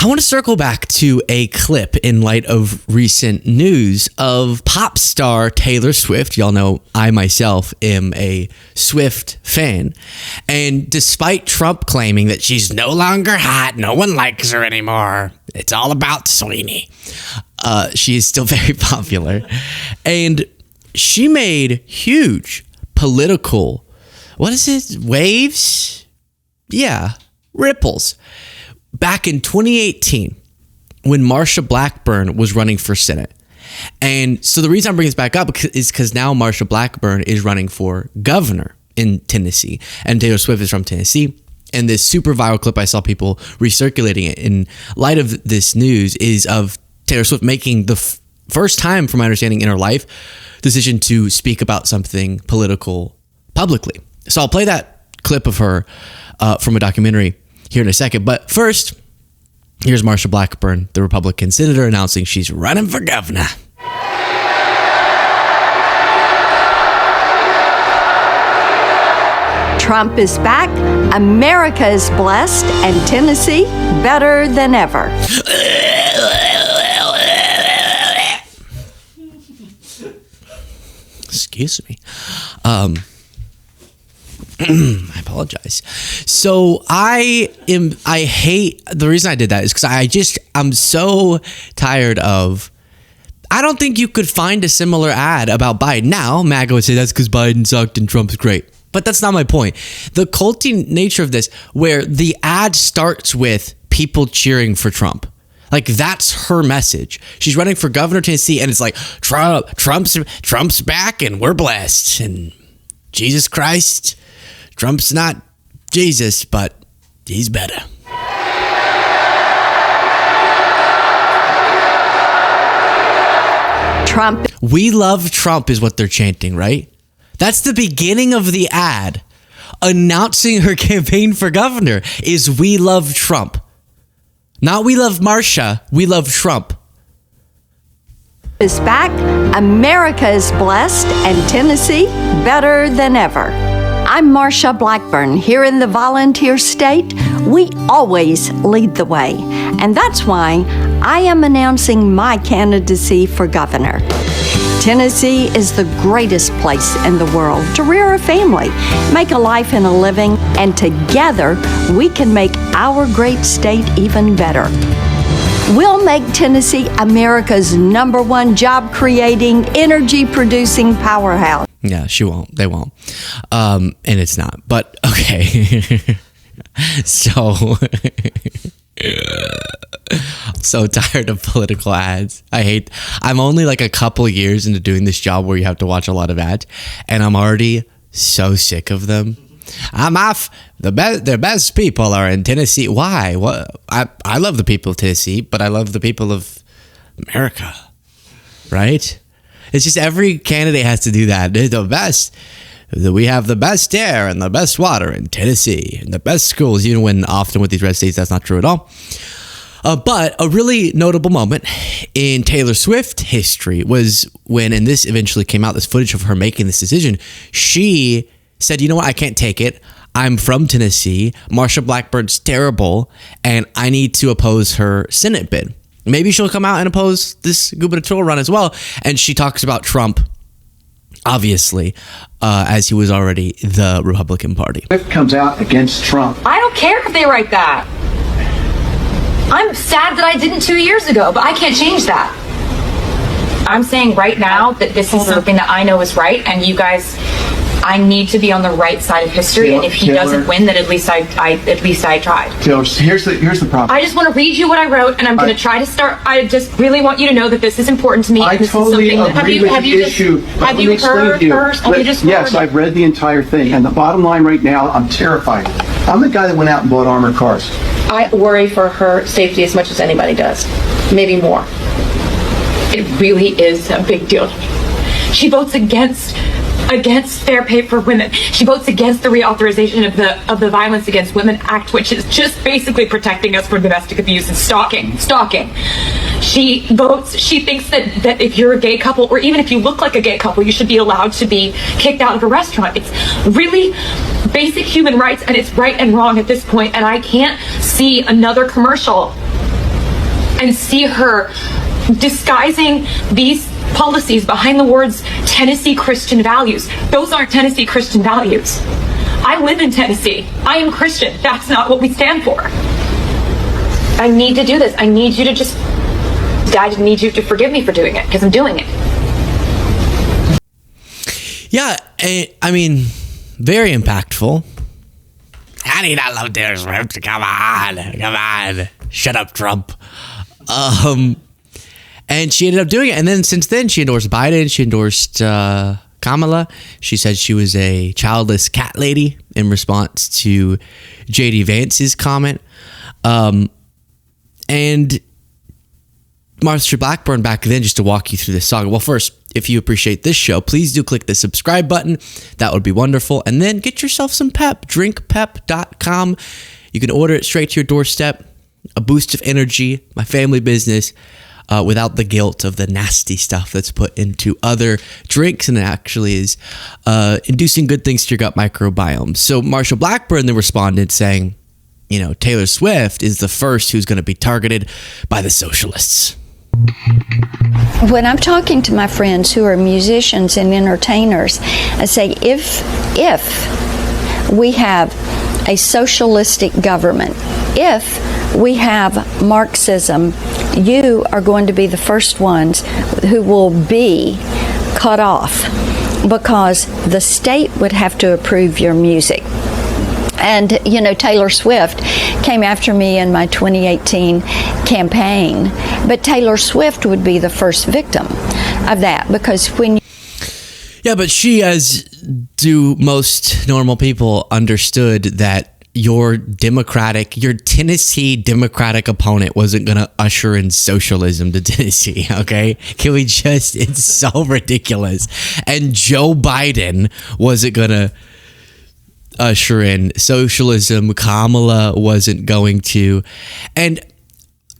I want to circle back to a clip in light of recent news of pop star Taylor Swift. Y'all know I myself am a Swift fan. And despite Trump claiming that she's no longer hot, no one likes her anymore, it's all about Sweeney, she is still very popular. And she made huge political, waves? Yeah, ripples. Back in 2018, when Marsha Blackburn was running for Senate. And so the reason I'm bringing this back up is because now Marsha Blackburn is running for governor in Tennessee. And Taylor Swift is from Tennessee. And this super viral clip, I saw people recirculating it in light of this news, is of Taylor Swift making the first time, from my understanding, in her life, decision to speak about something political publicly. So I'll play that clip of her from a documentary here in a second. But first, here's Marsha Blackburn, the Republican senator, announcing she's running for governor. Trump is back, America is blessed, and Tennessee better than ever. Excuse me. I apologize. So I hate, the reason I did that is because I'm so tired of, I don't think you could find a similar ad about Biden. Now, MAGA would say that's because Biden sucked and Trump's great. But that's not my point. The culty nature of this, where the ad starts with people cheering for Trump. Like, that's her message. She's running for governor of Tennessee, and it's like, Trump's back and we're blessed. And Jesus Christ, Trump's not Jesus, but he's better. Trump. We love Trump is what they're chanting, right? That's the beginning of the ad. Announcing her campaign for governor is we love Trump. Not we love Marsha, we love Trump. Is back, America is blessed, and Tennessee better than ever. I'm Marsha Blackburn. Here in the volunteer state, we always lead the way. And that's why I am announcing my candidacy for governor. Tennessee is the greatest place in the world to rear a family, make a life and a living, and together we can make our great state even better. We'll make Tennessee America's #1 job-creating, energy-producing powerhouse. Yeah, she won't. They won't. And it's not. But, okay. So... so tired of political ads. I'm only like a couple years into doing this job where you have to watch a lot of ads, and I'm already so sick of them. I'm off. The best people are in Tennessee. Why? What? I love the people of Tennessee, but I love the people of America, right? It's just every candidate has to do that. They're the best. We have the best air and the best water in Tennessee and the best schools, even when often with these red states, that's not true at all. But a really notable moment in Taylor Swift history was when, and this eventually came out, this footage of her making this decision, she said, you know what, I can't take it. I'm from Tennessee. Marsha Blackburn's terrible, and I need to oppose her Senate bid. Maybe she'll come out and oppose this gubernatorial run as well. And she talks about Trump, obviously, as he was already the Republican Party. Swift comes out against Trump. I don't care if they write that. I'm sad that I didn't 2 years ago, but I can't change that. I'm saying right now that this is something that I know is right, and you guys, I need to be on the right side of history. And if he doesn't win, then at least I tried. Taylor, here's the problem. I just want to read you what I wrote, and I'm going to try to start. I just really want you to know that this is important to me. I totally agree with the issue. Have you heard first? Yes, I've read the entire thing, and the bottom line right now, I'm terrified. I'm the guy that went out and bought armored cars. I worry for her safety as much as anybody does, maybe more. It really is a big deal to me. She votes against fair pay for women. She votes against the reauthorization of the Violence Against Women Act, which is just basically protecting us from domestic abuse and stalking. She thinks that if you're a gay couple, or even if you look like a gay couple, you should be allowed to be kicked out of a restaurant. It's really basic human rights, and it's right and wrong at this point, and I can't see another commercial and see her disguising these policies behind the words Tennessee Christian values. Those aren't Tennessee Christian values. I live in Tennessee. I am Christian. That's not what we stand for. I need to do this. I need you to just, I need you to forgive me for doing it, because I'm doing it. Yeah, I mean, very impactful. Honey, I love Taylor Swift. Come on. Shut up, Trump. And she ended up doing it. And then since then, she endorsed Biden. She endorsed Kamala. She said she was a childless cat lady in response to J.D. Vance's comment. And Marsha Blackburn back then, just to walk you through this saga. Well, first, if you appreciate this show, please do click the subscribe button. That would be wonderful. And then get yourself some pep. Drinkpep.com. You can order it straight to your doorstep. A boost of energy, my family business, without the guilt of the nasty stuff that's put into other drinks, and it actually is inducing good things to your gut microbiome. So Marsha Blackburn then responded saying, you know, Taylor Swift is the first who's going to be targeted by the socialists. When I'm talking to my friends who are musicians and entertainers, I say, if we have a socialistic government, if we have Marxism, you are going to be the first ones who will be cut off, because the state would have to approve your music. And, you know, Taylor Swift came after me in my 2018 campaign, but Taylor Swift would be the first victim of that, because when... Yeah, but she, as do most normal people, understood that your Tennessee Democratic opponent wasn't going to usher in socialism to Tennessee, okay? Can we just... It's so ridiculous. And Joe Biden wasn't going to usher in socialism. Kamala wasn't going to. And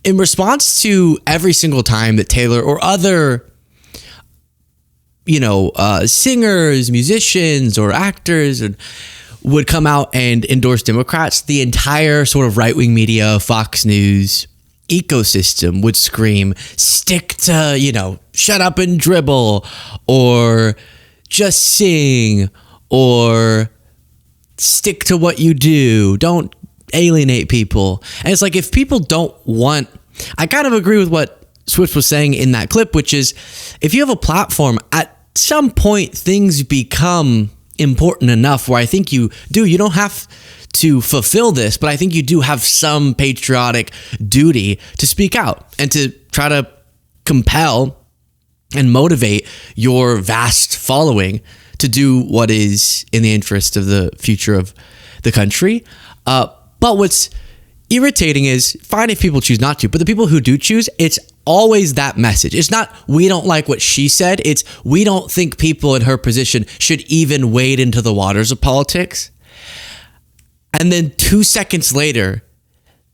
in response to every single time that Taylor or other, you know, singers, musicians, or actors would come out and endorse Democrats, the entire sort of right-wing media, Fox News ecosystem would scream, stick to, you know, shut up and dribble, or just sing, or stick to what you do. Don't alienate people. And it's like, if people don't want... I kind of agree with what Swift was saying in that clip, which is, if you have a platform, at some point things become important enough where I think you don't have to fulfill this, but I think you do have some patriotic duty to speak out and to try to compel and motivate your vast following to do what is in the interest of the future of the country. But what's irritating is, fine if people choose not to, but the people who do choose, it's always that message. It's not, we don't like what she said. It's, we don't think people in her position should even wade into the waters of politics. And then 2 seconds later,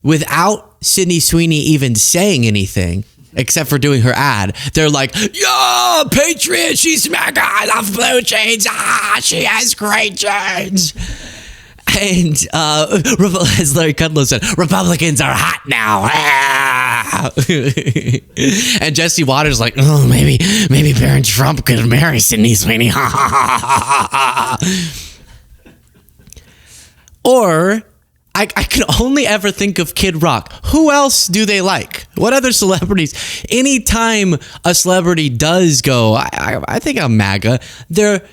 without Sydney Sweeney even saying anything, except for doing her ad, they're like, yo, Patriot, she's MAGA, I love blue jeans, she has great jeans. And as Larry Kudlow said, Republicans are hot now. And Jesse Waters like, oh, maybe Barron Trump could marry Sydney Sweeney. Or I can only ever think of Kid Rock. Who else do they like? What other celebrities? Anytime a celebrity does go, I think I'm MAGA, they're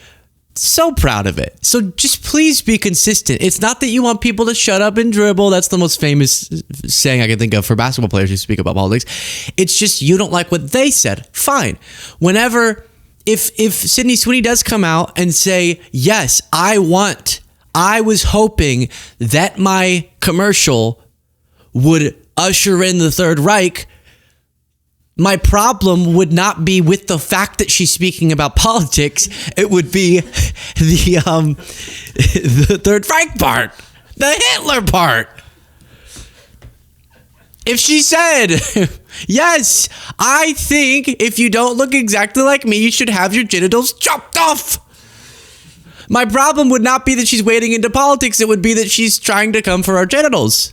so proud of it. So just please be consistent. It's not that you want people to shut up and dribble. That's the most famous saying I can think of for basketball players who speak about politics. It's just, you don't like what they said. Fine. Whenever, if Sydney Sweeney does come out and say, yes, I was hoping that my commercial would usher in the Third Reich, my problem would not be with the fact that she's speaking about politics. It would be the Third Reich part, the Hitler part. If she said, yes, I think if you don't look exactly like me, you should have your genitals chopped off. My problem would not be that she's wading into politics. It would be that she's trying to come for our genitals.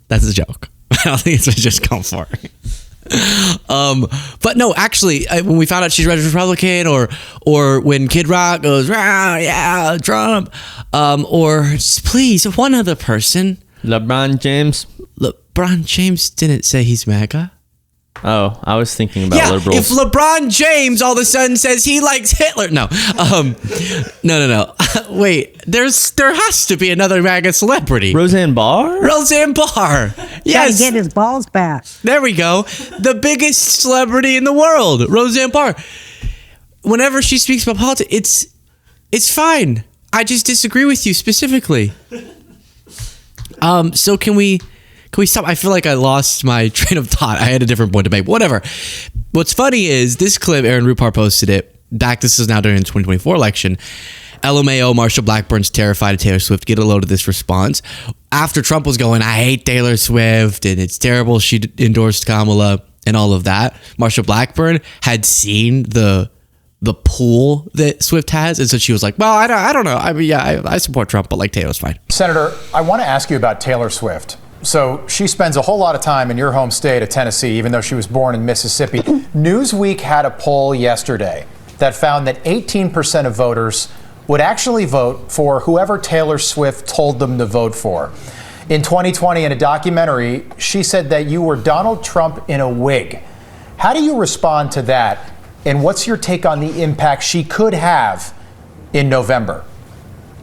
That's a joke. I don't think it's what just come for. But no, actually, when we found out she's registered Republican, or when Kid Rock goes, "Rah, yeah, Trump," or please, one other person. LeBron James. LeBron James didn't say he's MAGA. Oh, I was thinking about liberals. If LeBron James all of a sudden says he likes Hitler, no. Wait, there has to be another MAGA celebrity. Roseanne Barr? Roseanne Barr. Yes. Gotta get his balls back. There we go. The biggest celebrity in the world, Roseanne Barr. Whenever she speaks about politics, it's fine. I just disagree with you specifically. So can we stop? I feel like I lost my train of thought. I had a different point to make. Whatever. What's funny is this clip, Aaron Rupar posted it back. This is now during the 2024 election. LMAO, Marsha Blackburn's terrified of Taylor Swift. Get a load of this response. After Trump was going, I hate Taylor Swift and it's terrible she endorsed Kamala and all of that. Marsha Blackburn had seen the pool that Swift has. And so she was like, well, I don't know. I mean, yeah, I support Trump, but like Taylor's fine. Senator, I want to ask you about Taylor Swift. So she spends a whole lot of time in your home state of Tennessee, even though she was born in Mississippi. Newsweek had a poll yesterday that found that 18% of voters would actually vote for whoever Taylor Swift told them to vote for. In 2020, in a documentary, she said that you were Donald Trump in a wig. How do you respond to that? And what's your take on the impact she could have in November?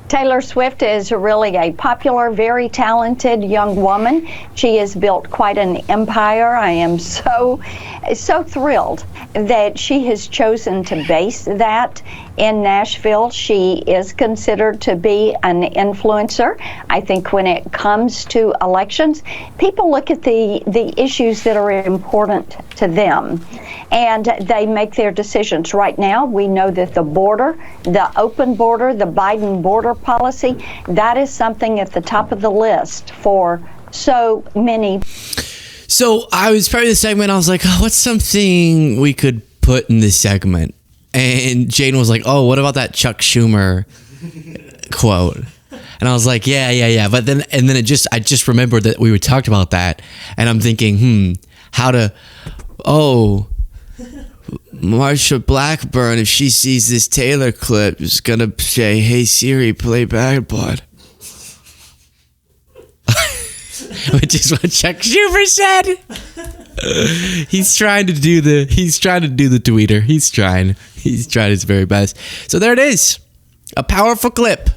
Taylor Swift is really a popular, very talented young woman. She has built quite an empire. I am so thrilled that she has chosen to base that in Nashville. She is considered to be an influencer. I think when it comes to elections, people look at the issues that are important to them, and they make their decisions. Right now, we know that the border, the open border, the Biden border policy, that is something at the top of the list for so many. So I was part of the segment. I was like, oh, what's something we could put in this segment? And Jane was like, oh, what about that Chuck Schumer quote? And I was like, yeah. But then, I just remembered that we talked about that. And I'm thinking, Marsha Blackburn, if she sees this Taylor clip, is going to say, hey, Siri, play Bad Blood. Which is what Chuck Schumer said. He's trying to do the tweeter. He's trying his very best. So there it is. A powerful clip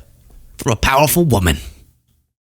from a powerful woman.